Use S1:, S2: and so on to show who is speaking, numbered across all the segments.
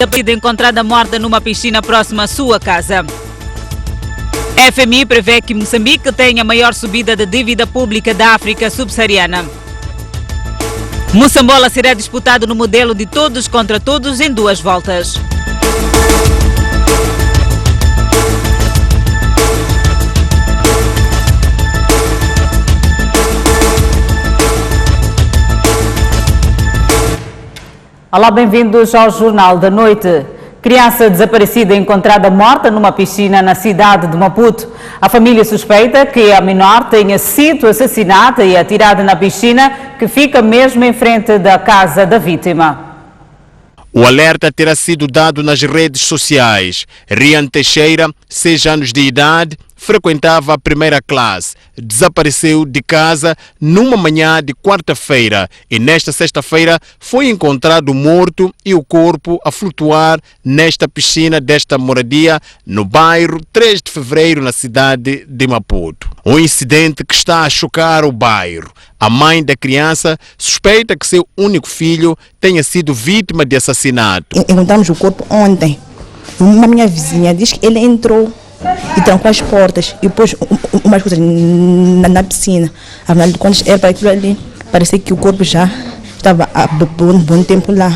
S1: Desaparecida encontrada morta numa piscina próxima à sua casa. A FMI prevê que Moçambique tenha a maior subida de dívida pública da África subsaariana. Moçambola será disputado no modelo de todos contra todos em 2 voltas.
S2: Olá, bem-vindos ao Jornal da Noite. Criança desaparecida encontrada morta numa piscina na cidade de Maputo. A família suspeita que a menor tenha sido assassinada e atirada na piscina que fica mesmo em frente da casa da vítima.
S3: O alerta terá sido dado nas redes sociais. Rian Teixeira, 6 anos de idade, frequentava a 1ª classe. Desapareceu de casa numa manhã de quarta-feira e nesta sexta-feira foi encontrado morto e o corpo a flutuar nesta piscina desta moradia no bairro 3 de Fevereiro, na cidade de Maputo. Um incidente que está a chocar o bairro. A mãe da criança suspeita que seu único filho tenha sido vítima de assassinato.
S4: Encontramos o corpo ontem. Uma minha vizinha diz que ele entrou e trancou as portas e pôs umas coisas na piscina. Afinal de contas, era para aquilo ali. Parecia que o corpo já estava há bom tempo lá.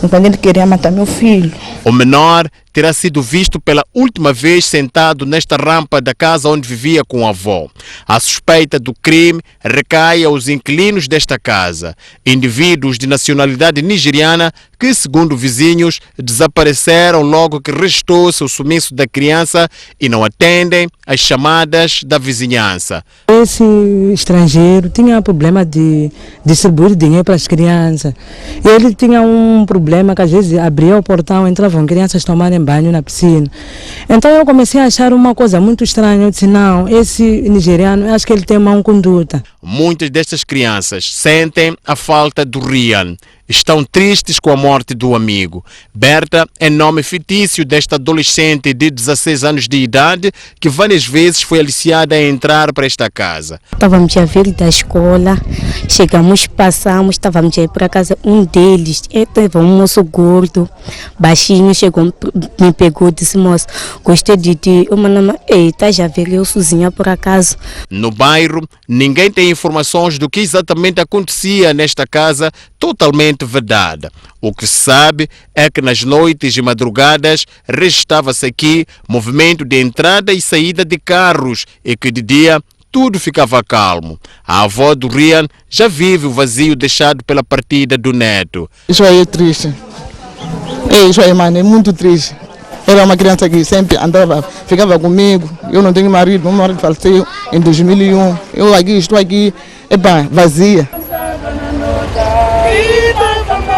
S4: Então ele queria matar meu filho.
S3: O menor terá sido visto pela última vez sentado nesta rampa da casa onde vivia com a avó. A suspeita do crime recai aos inquilinos desta casa, indivíduos de nacionalidade nigeriana que, segundo vizinhos, desapareceram logo que restou-se o sumiço da criança e não atendem às chamadas da vizinhança.
S5: Esse estrangeiro tinha problema de distribuir dinheiro para as crianças. Ele tinha um problema que às vezes abria o portão, entravam crianças tomarem banho na piscina. Então eu comecei a achar uma coisa muito estranha. Eu disse, não, esse nigeriano, eu acho que ele tem má conduta.
S3: Muitas destas crianças sentem a falta do Rian. Estão tristes com a morte do amigo. Berta é nome fictício desta adolescente de 16 anos de idade que várias vezes foi aliciada a entrar para esta casa.
S6: Estávamos a vir da escola, chegamos, passamos, estávamos a ir para casa. Um deles, teve um moço gordo, baixinho, chegou, me pegou e disse, moço, gostei de ti. Eu mandei, estás a ver eu sozinha por acaso?
S3: No bairro, ninguém tem informações do que exatamente acontecia nesta casa totalmente vedada. O que se sabe é que nas noites e madrugadas registava-se aqui movimento de entrada e saída de carros e que de dia tudo ficava calmo. A avó do Rian já vive o vazio deixado pela partida do neto.
S7: Isso aí é triste. Isso aí, mano, é muito triste. Era uma criança que sempre andava, ficava comigo. Eu não tenho marido, meu marido faleceu em 2001. Eu aqui, estou aqui, vazia.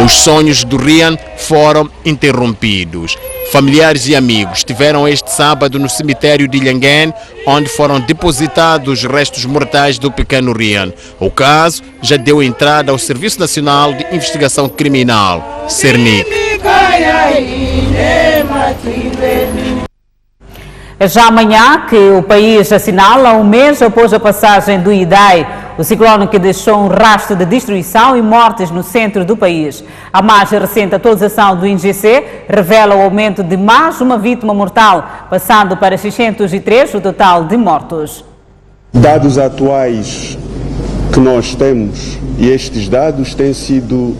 S3: Os sonhos do Rian foram interrompidos. Familiares e amigos estiveram este sábado no cemitério de Ilhanguém, onde foram depositados os restos mortais do pequeno Rian. O caso já deu entrada ao Serviço Nacional de Investigação Criminal, Cernic.
S2: É já amanhã que o país assinala um mês após a passagem do Idai, o ciclone que deixou um rastro de destruição e mortes no centro do país. A mais recente atualização do INGC revela o aumento de mais uma vítima mortal, passando para 603 o total de mortos.
S8: Dados atuais que nós temos, e estes dados têm sido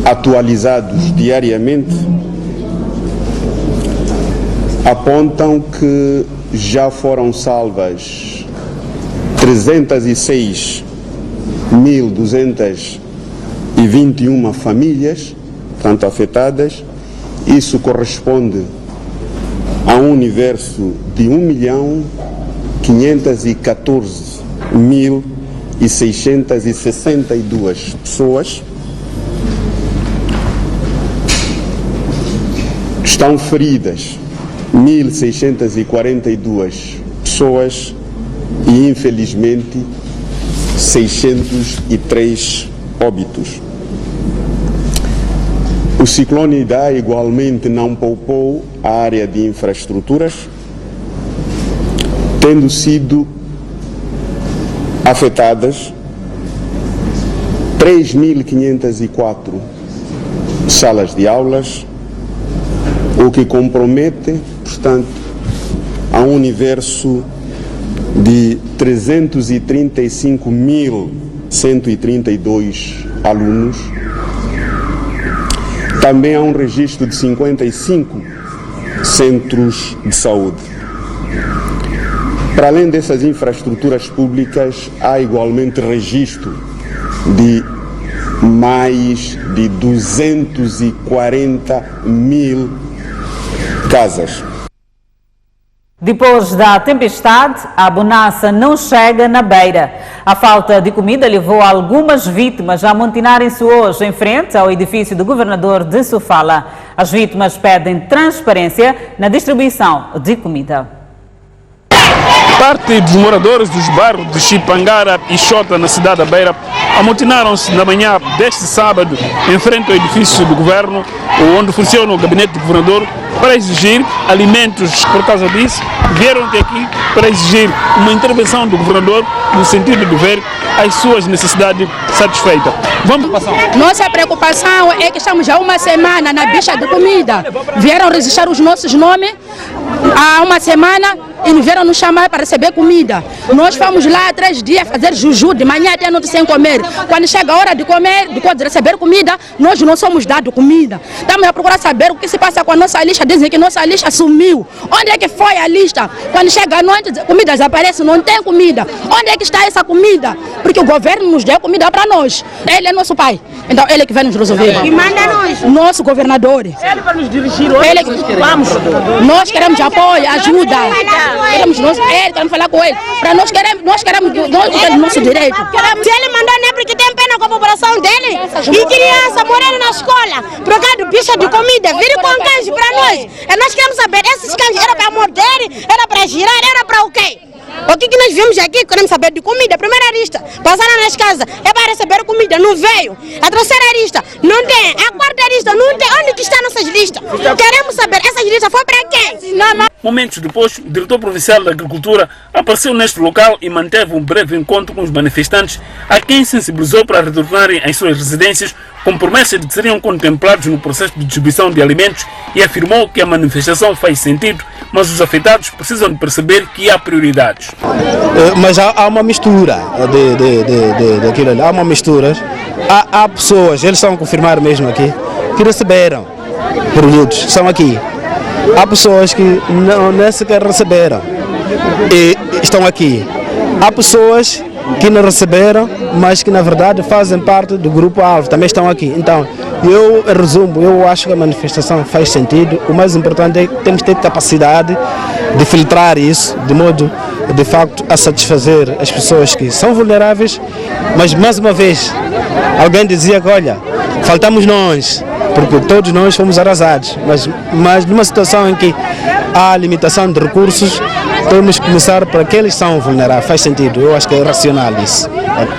S8: atualizados diariamente, apontam que já foram salvas 306.221 famílias, tanto afetadas. Isso corresponde a um universo de 1.514.662 pessoas. Estão feridas 1.642 pessoas e, infelizmente, 603 óbitos. O ciclone Idai igualmente não poupou a área de infraestruturas, tendo sido afetadas 3.504 salas de aulas, o que compromete, portanto, a um universo de 335.132 alunos. Também há um registro de 55 centros de saúde. Para além dessas infraestruturas públicas, há igualmente registro de mais de 240.000 casas.
S2: Depois da tempestade, a bonança não chega na Beira. A falta de comida levou algumas vítimas a amontinarem-se hoje em frente ao edifício do governador de Sofala. As vítimas pedem transparência na distribuição de comida.
S9: Parte dos moradores dos bairros de Chipangara e Xota, na cidade da Beira, amotinaram-se na manhã deste sábado em frente ao edifício do governo, onde funciona o gabinete do governador, para exigir alimentos. Por causa disso, vieram até aqui para exigir uma intervenção do governador no sentido de ver as suas necessidades satisfeitas. Vamos passar.
S10: Nossa preocupação é que estamos há uma semana na bicha de comida. Vieram registrar os nossos nomes há uma semana e vieram nos chamar para receber comida. Nós fomos lá 3 dias fazer juju, de manhã até a noite sem comer. Quando chega a hora de comer, de receber comida, nós não somos dados comida. Estamos a procurar saber o que se passa com a nossa lista. Dizem que nossa lista sumiu. Onde é que foi a lista? Quando chega a noite, a comida desaparece, não tem comida. Onde é que está essa comida? Porque o governo nos deu comida para nós. Ele é nosso pai. Então ele é que vai nos resolver. E manda nós. Nosso governador. Ele vai nos dirigir hoje. Ele que vamos. Nós queremos apoio, ajuda. Queremos falar com ele. Para nós queremos nosso direito.
S11: Se ele mandou, não é porque tem pena com a população dele. E criança morando na escola, por causa do bicho de comida, vire com cães para nós. E nós queremos saber, esses cães era para morder, era para girar, era para o quê? O que nós vimos aqui? Queremos saber de comida. A primeira lista, passaram nas casas, é para receber comida, não veio. A terceira lista, não tem. A quarta lista, não tem. Onde que estão nossas listas? Queremos saber, essas listas foram para quem?
S9: Momentos depois, o diretor provincial da Agricultura apareceu neste local e manteve um breve encontro com os manifestantes, a quem sensibilizou para retornarem às suas residências com promessa de que seriam contemplados no processo de distribuição de alimentos, e afirmou que a manifestação faz sentido, mas os afetados precisam de perceber que há prioridades.
S12: Mas há uma mistura daquilo ali, há uma mistura. Há pessoas, eles estão a confirmar mesmo aqui, que receberam produtos, estão aqui. Há pessoas que nem sequer receberam e estão aqui. Há pessoas que não receberam, mas que na verdade fazem parte do grupo-alvo, também estão aqui. Então, eu resumo, eu acho que a manifestação faz sentido. O mais importante é que temos que ter capacidade de filtrar isso, de modo, de facto, a satisfazer as pessoas que são vulneráveis. Mas, mais uma vez, alguém dizia que, olha, faltamos nós, porque todos nós fomos arrasados. Mas numa situação em que há limitação de recursos, temos que começar para aqueles que são vulneráveis. Faz sentido, eu acho que é racional isso.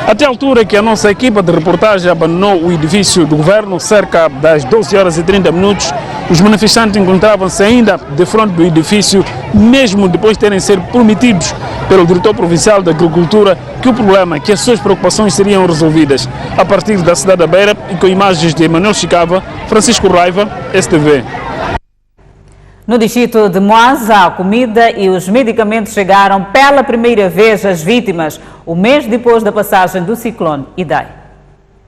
S9: Até a altura que a nossa equipa de reportagem abandonou o edifício do governo, cerca das 12h30, os manifestantes encontravam-se ainda de frente do edifício, mesmo depois de terem sido prometidos pelo diretor provincial da Agricultura que o problema, que as suas preocupações seriam resolvidas. A partir da cidade da Beira, e com imagens de Emanuel Chicava, Francisco Raiva, STV.
S2: No distrito de Moaza, a comida e os medicamentos chegaram pela primeira vez às vítimas, um mês depois da passagem do ciclone Idai.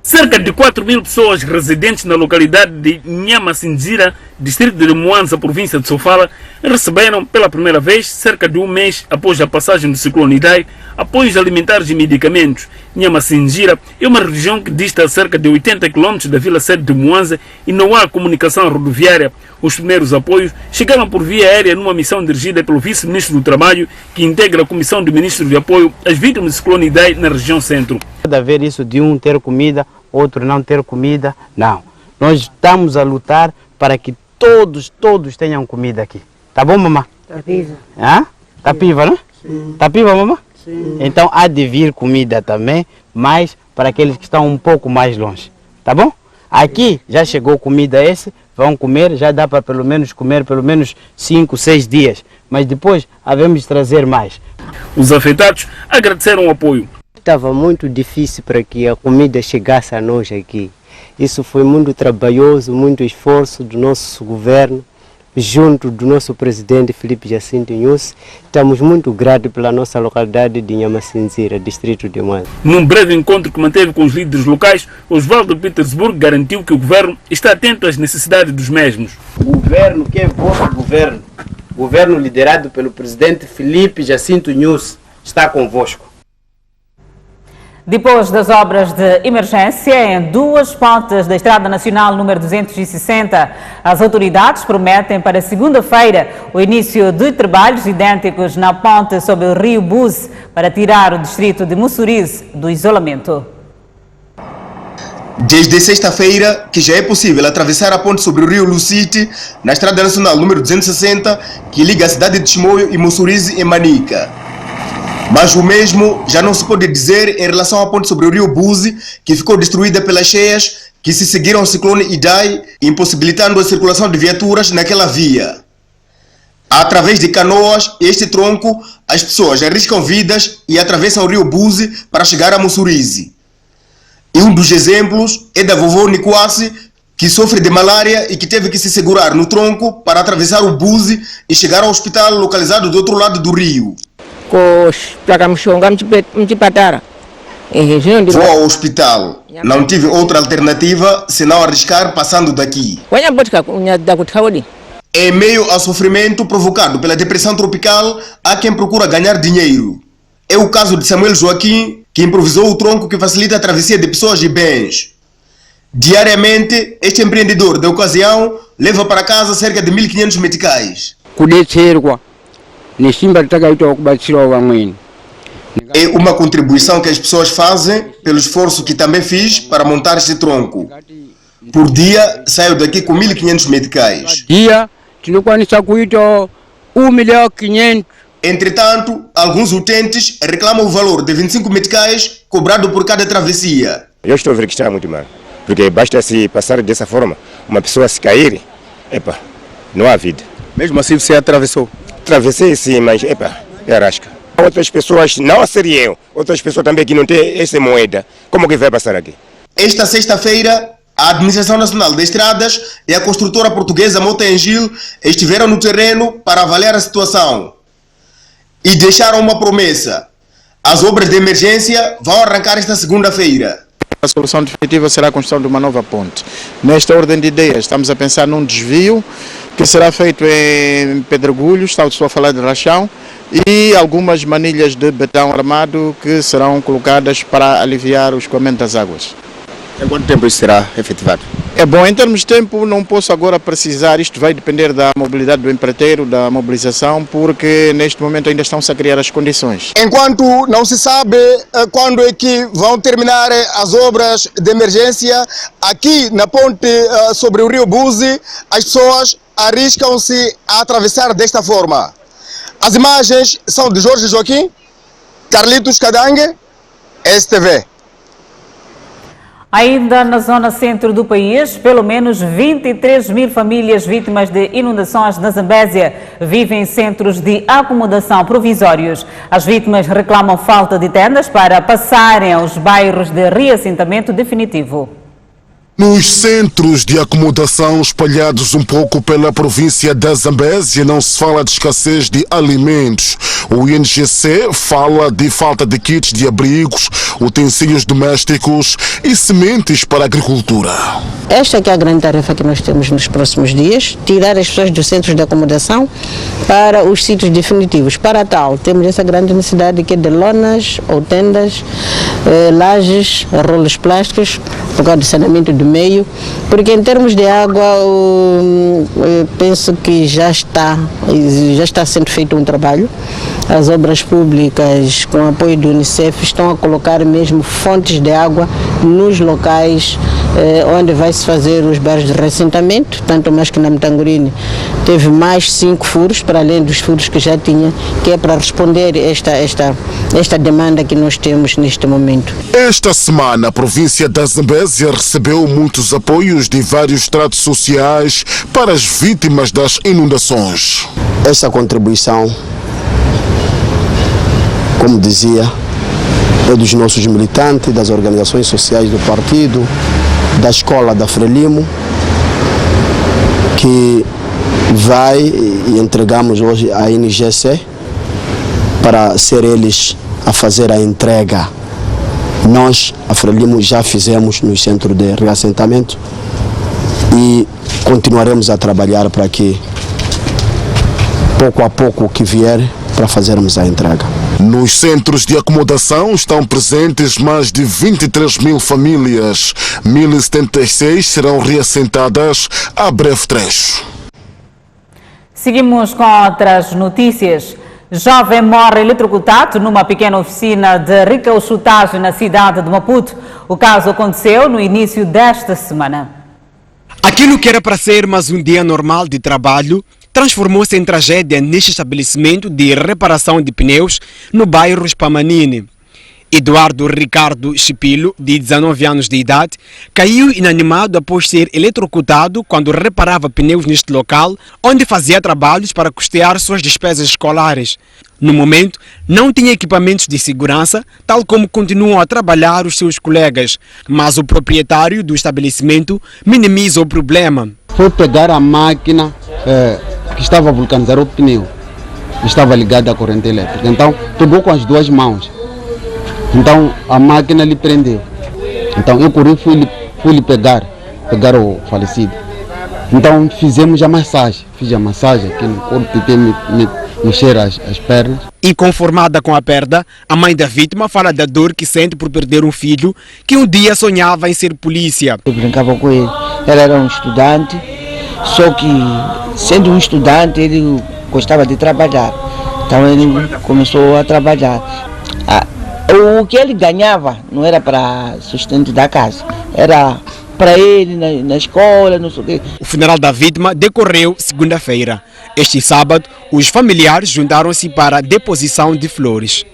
S9: Cerca de 4.000 pessoas residentes na localidade de Nhamassindzira, distrito de Moanza, província de Sofala, receberam pela primeira vez, cerca de um mês após a passagem do ciclone Idai, apoios alimentares e medicamentos. Nhamassindzira é uma região que dista a cerca de 80 km da vila-sede de Moanza e não há comunicação rodoviária. Os primeiros apoios chegaram por via aérea numa missão dirigida pelo vice-ministro do Trabalho, que integra a comissão do ministro de apoio às vítimas do ciclone Idai na região centro.
S13: Pode haver isso de um ter comida, outro não ter comida, não. Nós estamos a lutar para que todos tenham comida aqui. Tá bom, mamãe?
S14: Tá viva.
S13: Ah? Tá viva, né?
S14: Sim.
S13: Tá viva, mamãe?
S14: Sim.
S13: Então há de vir comida também, mas para aqueles que estão um pouco mais longe. Tá bom? Aqui já chegou comida vão comer, já dá para pelo menos comer pelo menos 5, 6 dias. Mas depois havemos de trazer mais.
S9: Os afetados agradeceram o apoio.
S14: Estava muito difícil para que a comida chegasse a nós aqui.
S13: Isso foi muito trabalhoso, muito esforço do nosso governo, junto do nosso presidente Filipe Jacinto Nyusi. Estamos muito gratos pela nossa localidade de Nhamassinzira, distrito de Mwanza.
S9: Num breve encontro que manteve com os líderes locais, Oswaldo Petersburg garantiu que o governo está atento às necessidades dos mesmos.
S13: O governo que é vosso governo liderado pelo presidente Filipe Jacinto Nyusi, está convosco.
S2: Depois das obras de emergência em duas pontes da Estrada Nacional número 260, as autoridades prometem para segunda-feira o início de trabalhos idênticos na ponte sobre o rio Buse para tirar o distrito de Mussurize do isolamento.
S14: Desde sexta-feira, que já é possível atravessar a ponte sobre o rio Lucite, na Estrada Nacional número 260, que liga a cidade de Chimoio e Mussurize em Manica. Mas o mesmo já não se pode dizer em relação à ponte sobre o rio Buse, que ficou destruída pelas cheias que se seguiram ao ciclone Idai, impossibilitando a circulação de viaturas naquela via. Através de canoas, este tronco, as pessoas arriscam vidas e atravessam o rio Buse para chegar a Mussurize. E um dos exemplos é da vovó Niquassi, que sofre de malária e que teve que se segurar no tronco para atravessar o Buse e chegar ao hospital localizado do outro lado do rio. Vou ao hospital. Não tive outra alternativa senão arriscar passando daqui. Em meio ao sofrimento provocado pela depressão tropical, há quem procura ganhar dinheiro. É o caso de Samuel Joaquim, que improvisou o tronco que facilita a travessia de pessoas e bens. Diariamente, este empreendedor de ocasião leva para casa cerca de 1.500 meticais. É uma contribuição que as pessoas fazem pelo esforço que também fiz para montar este tronco. Por dia, saio daqui com 1.500 meticais. Entretanto, alguns utentes reclamam o valor de 25 meticais cobrado por cada travessia.
S15: Eu estou a ver que está muito mal, porque basta se passar dessa forma, uma pessoa se cair, não há vida.
S12: Mesmo assim você atravessou?
S15: Atravessei sim, mas é rasca. Outras pessoas, não a ser eu, outras pessoas também que não têm essa moeda, como que vai passar aqui?
S14: Esta sexta-feira, a Administração Nacional de Estradas e a construtora portuguesa Mota-Engil estiveram no terreno para avaliar a situação e deixaram uma promessa. As obras de emergência vão arrancar esta segunda-feira.
S12: A solução definitiva será a construção de uma nova ponte. Nesta ordem de ideias, estamos a pensar num desvio que será feito em Pedregulhos, estou a falar de Rachão, e algumas manilhas de betão armado que serão colocadas para aliviar o escoamento das águas.
S15: Em quanto tempo isso será efetivado?
S12: É bom, em termos de tempo não posso agora precisar, isto vai depender da mobilidade do empreiteiro, da mobilização, porque neste momento ainda estão-se a criar as condições.
S14: Enquanto não se sabe quando é que vão terminar as obras de emergência, aqui na ponte sobre o rio Buse, as pessoas arriscam-se a atravessar desta forma. As imagens são de Jorge Joaquim, Carlitos Cadangue, STV.
S2: Ainda na zona centro do país, pelo menos 23 mil famílias vítimas de inundações na Zambésia vivem em centros de acomodação provisórios. As vítimas reclamam falta de tendas para passarem aos bairros de reassentamento definitivo.
S16: Nos centros de acomodação espalhados um pouco pela província da Zambésia não se fala de escassez de alimentos. O INGC fala de falta de kits de abrigos, utensílios domésticos e sementes para a agricultura.
S17: Esta é a grande tarefa que nós temos nos próximos dias, tirar as pessoas dos centros de acomodação para os sítios definitivos. Para tal, temos essa grande necessidade que é de lonas ou tendas, lajes, rolos plásticos, por causa do saneamento do meio, porque em termos de água, eu penso que já está sendo feito um trabalho. As obras públicas, com o apoio do Unicef, estão a colocar mesmo fontes de água nos locais onde vai se fazer os bairros de reassentamento, tanto mais que na Mtangurine teve mais 5 furos, para além dos furos que já tinha, que é para responder esta demanda que nós temos neste momento.
S16: Esta semana, a província da Zambésia recebeu muitos apoios de vários estratos sociais para as vítimas das inundações.
S18: Esta contribuição, como dizia, é dos nossos militantes, das organizações sociais do partido, da escola da Frelimo, que vai e entregamos hoje à NGC para ser eles a fazer a entrega. Nós, a Frelimo, já fizemos no centro de reassentamento e continuaremos a trabalhar para que, pouco a pouco, o que vier, para fazermos a entrega.
S16: Nos centros de acomodação estão presentes mais de 23 mil famílias. 1.076 serão reassentadas a breve trecho.
S2: Seguimos com outras notícias. Jovem morre eletrocutado numa pequena oficina de recauchutagem na cidade de Maputo. O caso aconteceu no início desta semana.
S19: Aquilo que era para ser mais um dia normal de trabalho transformou-se em tragédia neste estabelecimento de reparação de pneus no bairro Spamanini. Eduardo Ricardo Chipilo, de 19 anos de idade, caiu inanimado após ser eletrocutado quando reparava pneus neste local, onde fazia trabalhos para custear suas despesas escolares. No momento, não tinha equipamentos de segurança, tal como continuam a trabalhar os seus colegas, mas o proprietário do estabelecimento minimiza o problema.
S20: Foi pegar a máquina que estava a vulcanizar o pneu, estava ligada à corrente elétrica, então pegou com as duas mãos. Então a máquina lhe prendeu. Então eu corri, fui lhe pegar o falecido. Então fizemos a massagem, fiz a massagem aqui no corpo, tentei mexer as pernas.
S19: Inconformada com a perda, a mãe da vítima fala da dor que sente por perder um filho que um dia sonhava em ser polícia.
S21: Eu brincava com ele, ele era um estudante, só que sendo um estudante ele gostava de trabalhar. Então ele começou a trabalhar. O que ele ganhava não era para sustento da casa, era para ele na escola, não sei o quê.
S19: O funeral da vítima decorreu segunda-feira. Este sábado, os familiares juntaram-se para a deposição de flores.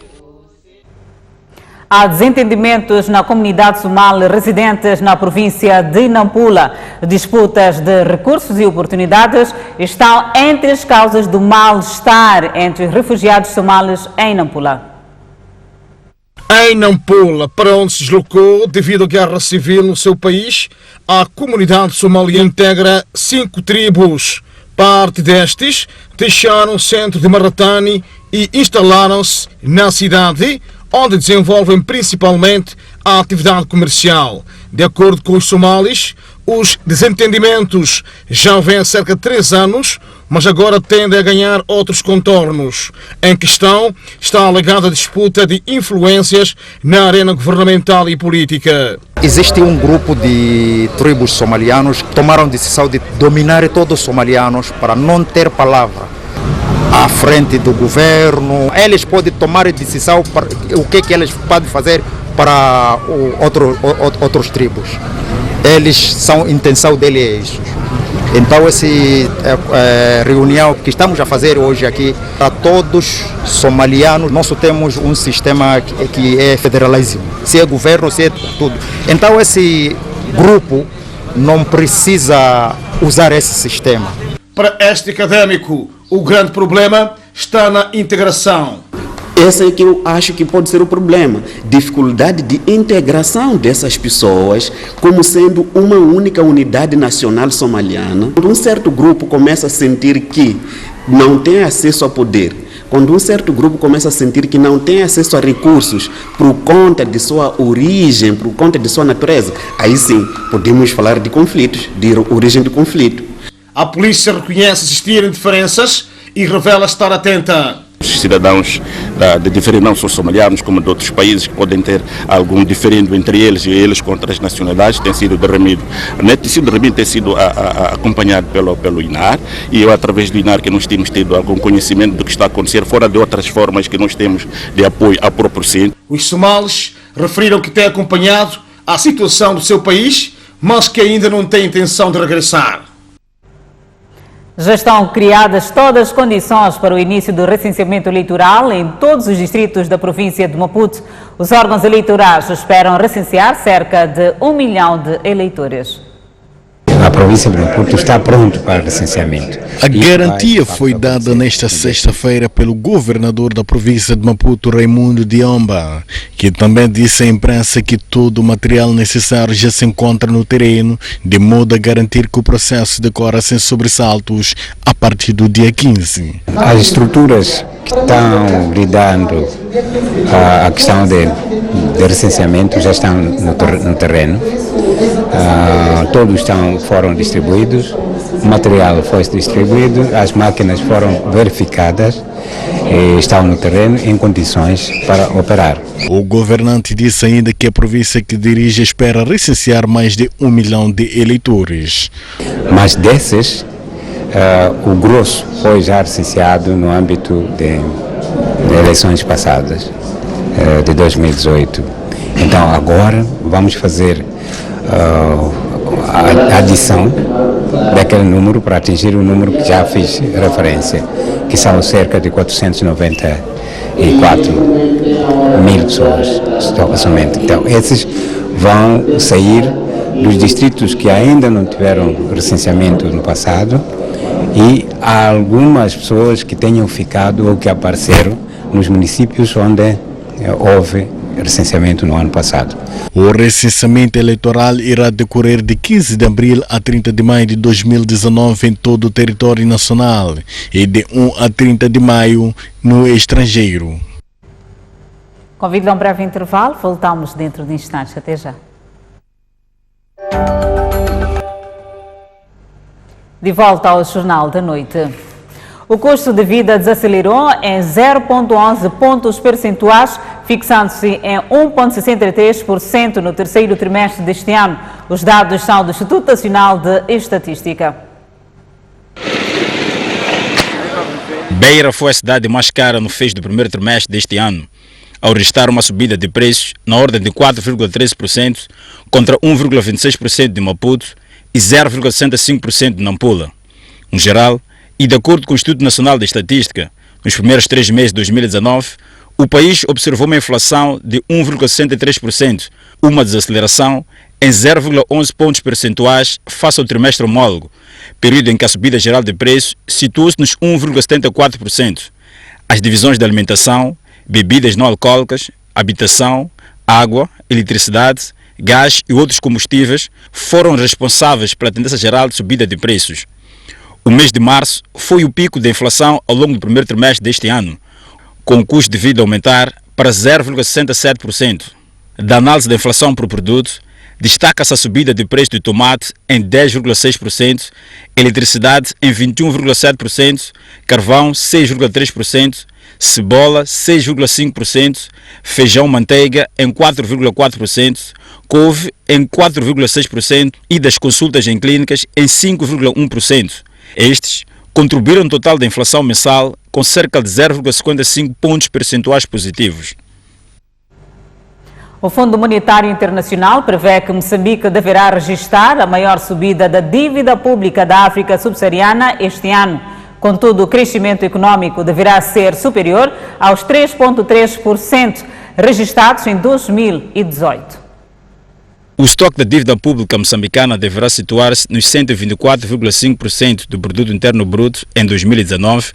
S2: Há desentendimentos na comunidade somali residentes na província de Nampula. Disputas de recursos e oportunidades estão entre as causas do mal-estar entre os refugiados somalis em Nampula.
S22: Em Nampula, para onde se deslocou devido à guerra civil no seu país, a comunidade somalia integra 5 tribos. Parte destes deixaram o centro de Maratani e instalaram-se na cidade, onde desenvolvem principalmente a atividade comercial. De acordo com os somalis, os desentendimentos já vêm há cerca de 3 anos, mas agora tendem a ganhar outros contornos. Em questão está a alegada disputa de influências na arena governamental e política.
S23: Existe um grupo de tribos somalianos que tomaram a decisão de dominar todos os somalianos para não ter palavra à frente do governo. Eles podem tomar a decisão para o que eles podem fazer para outros tribos. A intenção deles é isso. Então essa reunião que estamos a fazer hoje aqui, para todos somalianos, nós temos um sistema que é federalismo, se é governo, se é tudo. Então esse grupo não precisa usar esse sistema.
S22: Para este académico, o grande problema está na integração.
S24: Esse é que eu acho que pode ser o problema, dificuldade de integração dessas pessoas como sendo uma única unidade nacional somaliana. Quando um certo grupo começa a sentir que não tem acesso ao poder, quando um certo grupo começa a sentir que não tem acesso a recursos por conta de sua origem, por conta de sua natureza, aí sim podemos falar de conflitos, de origem de conflito.
S22: A polícia reconhece existirem diferenças e revela estar atenta.
S25: Os cidadãos de diferentes, não só somalianos, como de outros países, que podem ter algum diferente entre eles e eles com outras nacionalidades, tem sido derramido. Tem sido acompanhado pelo INAR, e eu, através do INAR, que nós temos tido algum conhecimento do que está a acontecer, fora de outras formas que nós temos de apoio ao próprio centro.
S22: Os somalis referiram que têm acompanhado a situação do seu país, mas que ainda não têm intenção de regressar.
S2: Já estão criadas todas as condições para o início do recenseamento eleitoral em todos os distritos da província de Maputo. Os órgãos eleitorais esperam recensear cerca de 1 milhão de eleitores.
S26: A
S1: a província de Maputo está pronta para recenseamento.
S3: A garantia foi dada nesta sexta-feira pelo governador da província de Maputo, Raimundo Diomba, que também disse à imprensa que todo o material necessário já se encontra no terreno, de modo a garantir que o processo decorra sem sobressaltos a partir do dia 15.
S1: As estruturas que estão lidando a questão de recenseamento já estão no terreno. Todos foram distribuídos, o material foi distribuído, as máquinas foram verificadas e estão no terreno em condições para operar.
S3: O governante disse ainda que a província que dirige espera recensear mais de 1 milhão de eleitores.
S1: Mas desses, o grosso foi já recenseado no âmbito de eleições passadas, de 2018. Então agora vamos fazer a adição daquele número para atingir o número que já fiz referência, que são cerca de 494 mil pessoas somente. Então esses vão sair dos distritos que ainda não tiveram recenseamento no passado, e há algumas pessoas que tenham ficado ou que apareceram nos municípios onde houve recenseamento no ano passado.
S3: O recenseamento eleitoral irá decorrer de 15 de abril a 30 de maio de 2019 em todo o território nacional e de 1 a 30 de maio no estrangeiro.
S2: Convido a um breve intervalo, voltamos dentro de instantes. Até já. De volta ao Jornal da Noite. O custo de vida desacelerou em 0,11 pontos percentuais, fixando-se em 1,63% no terceiro trimestre deste ano. Os dados são do Instituto Nacional de Estatística.
S4: Beira foi a cidade mais cara no fecho do primeiro trimestre deste ano, ao registrar uma subida de preços na ordem de 4,13% contra 1,26% de Maputo e 0,65% de Nampula. No geral, e de acordo com o Instituto Nacional de Estatística, nos primeiros 3 meses de 2019, o país observou uma inflação de 1,63%, uma desaceleração em 0,11 pontos percentuais face ao trimestre homólogo, período em que a subida geral de preços situou-se nos 1,74%. As divisões de alimentação, bebidas não alcoólicas, habitação, água, eletricidade, gás e outros combustíveis foram responsáveis pela tendência geral de subida de preços. O mês de março foi o pico da inflação ao longo do primeiro trimestre deste ano, com o custo de vida aumentar para 0,67%. Da análise da inflação por produto, destaca-se a subida de preço do tomate em 10,6%, eletricidade em 21,7%, carvão 6,3%, cebola 6,5%, feijão manteiga em 4,4%, couve em 4,6% e das consultas em clínicas em 5,1%. Estes contribuíram no total da inflação mensal com cerca de 0,55 pontos percentuais positivos.
S2: O Fundo Monetário Internacional prevê que Moçambique deverá registrar a maior subida da dívida pública da África subsaariana este ano. Contudo, o crescimento econômico deverá ser superior aos 3,3% registrados em 2018.
S4: O estoque da dívida pública moçambicana deverá situar-se nos 124,5% do produto interno bruto em 2019,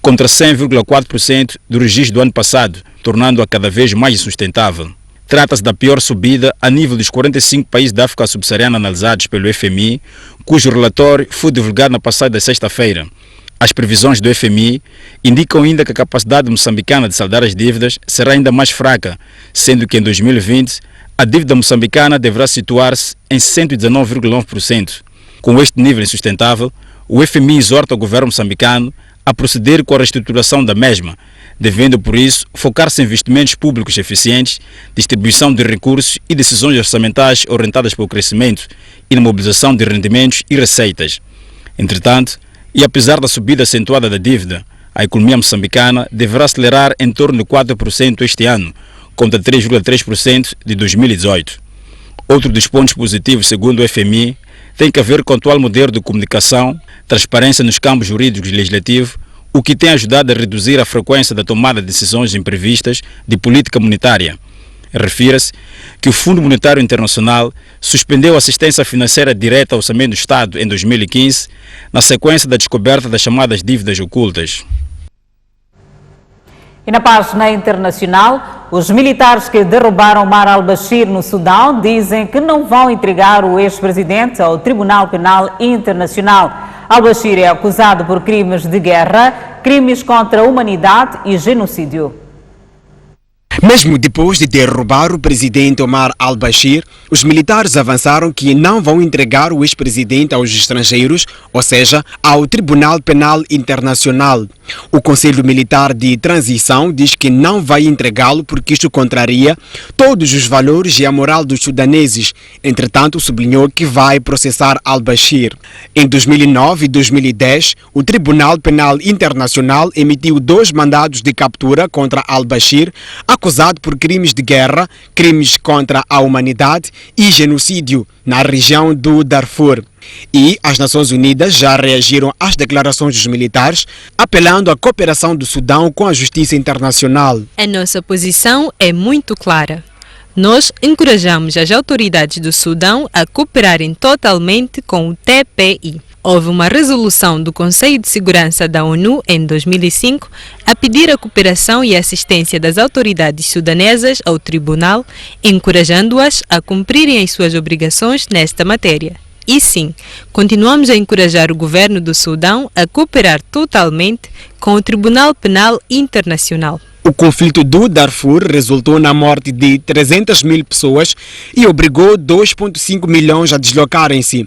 S4: contra 100,4% do registro do ano passado, tornando-a cada vez mais insustentável. Trata-se da pior subida a nível dos 45 países da África subsaariana analisados pelo FMI, cujo relatório foi divulgado na passada sexta-feira. As previsões do FMI indicam ainda que a capacidade moçambicana de saldar as dívidas será ainda mais fraca, sendo que em 2020 a dívida moçambicana deverá situar-se em 119,9%. Com este nível insustentável, o FMI exorta o governo moçambicano a proceder com a reestruturação da mesma, devendo por isso focar-se em investimentos públicos eficientes, distribuição de recursos e decisões orçamentais orientadas para o crescimento e na mobilização de rendimentos e receitas. Entretanto, e apesar da subida acentuada da dívida, a economia moçambicana deverá acelerar em torno de 4% este ano, contra 3,3% de 2018. Outro dos pontos positivos, segundo o FMI, tem que ver com o atual modelo de comunicação, transparência nos campos jurídicos e legislativo, o que tem ajudado a reduzir a frequência da tomada de decisões imprevistas de política monetária. Refira-se que o Fundo Monetário Internacional suspendeu a assistência financeira direta ao orçamento do Estado em 2015, na sequência da descoberta das chamadas dívidas ocultas.
S2: E na página internacional, os militares que derrubaram Omar al-Bashir no Sudão dizem que não vão entregar o ex-presidente ao Tribunal Penal Internacional. Al-Bashir é acusado por crimes de guerra, crimes contra a humanidade e genocídio.
S19: Mesmo depois de derrubar o presidente Omar al-Bashir, os militares avançaram que não vão entregar o ex-presidente aos estrangeiros, ou seja, ao Tribunal Penal Internacional. O Conselho Militar de Transição diz que não vai entregá-lo porque isto contraria todos os valores e a moral dos sudaneses. Entretanto, sublinhou que vai processar al-Bashir. Em 2009 e 2010, o Tribunal Penal Internacional emitiu 2 mandados de captura contra al-Bashir, acusado por crimes de guerra, crimes contra a humanidade e genocídio na região do Darfur. E as Nações Unidas já reagiram às declarações dos militares, apelando à cooperação do Sudão com a justiça internacional.
S5: A nossa posição é muito clara. Nós encorajamos as autoridades do Sudão a cooperarem totalmente com o TPI. Houve uma resolução do Conselho de Segurança da ONU em 2005 a pedir a cooperação e assistência das autoridades sudanesas ao tribunal, encorajando-as a cumprirem as suas obrigações nesta matéria. E sim, continuamos a encorajar o governo do Sudão a cooperar totalmente com o Tribunal Penal Internacional.
S19: O conflito do Darfur resultou na morte de 300 mil pessoas e obrigou 2,5 milhões a deslocarem-se.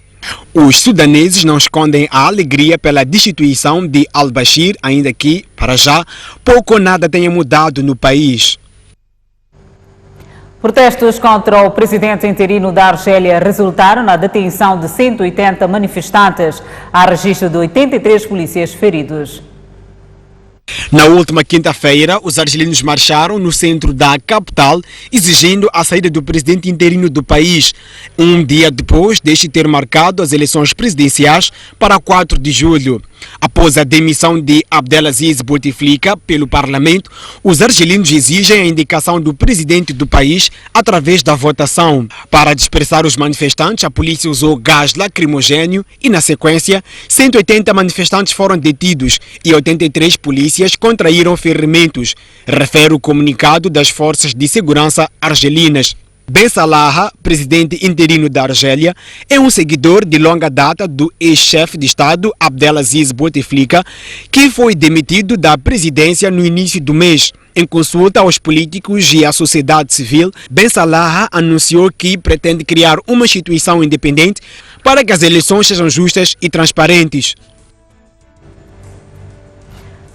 S19: Os sudaneses não escondem a alegria pela destituição de al-Bashir, ainda que, para já, pouco ou nada tenha mudado no país.
S2: Protestos contra o presidente interino da Argélia resultaram na detenção de 180 manifestantes. Há registro de 83 polícias feridos.
S19: Na última quinta-feira, os argelinos marcharam no centro da capital, exigindo a saída do presidente interino do país, um dia depois deste ter marcado as eleições presidenciais para 4 de julho. Após a demissão de Abdelaziz Bouteflika pelo parlamento, os argelinos exigem a indicação do presidente do país através da votação. Para dispersar os manifestantes, a polícia usou gás lacrimogêneo e, na sequência, 180 manifestantes foram detidos e 83 polícias contraíram ferimentos, refere o comunicado das forças de segurança argelinas. Ben Salah, presidente interino da Argélia, é um seguidor de longa data do ex-chefe de Estado Abdelaziz Bouteflika, que foi demitido da presidência no início do mês. Em consulta aos políticos e à sociedade civil, Ben Salah anunciou que pretende criar uma instituição independente para que as eleições sejam justas e transparentes.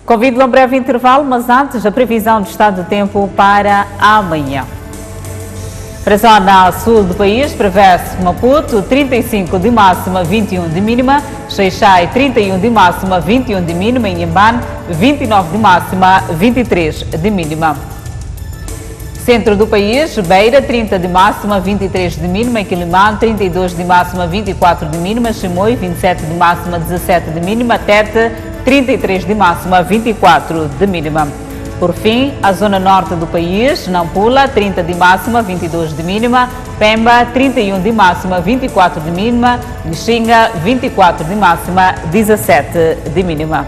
S2: Convido a um breve intervalo, mas antes a previsão do estado do tempo para amanhã. Para a zona sul do país, prevê-se Maputo, 35 de máxima, 21 de mínima, Xai-Xai, 31 de máxima, 21 de mínima, Inhambane, 29 de máxima, 23 de mínima. Centro do país, Beira, 30 de máxima, 23 de mínima, Quilimane, 32 de máxima, 24 de mínima, Chimoio, 27 de máxima, 17 de mínima, Tete, 33 de máxima, 24 de mínima. Por fim, a zona norte do país, Nampula, 30 de máxima, 22 de mínima, Pemba, 31 de máxima, 24 de mínima, Lixinga, 24 de máxima, 17 de mínima.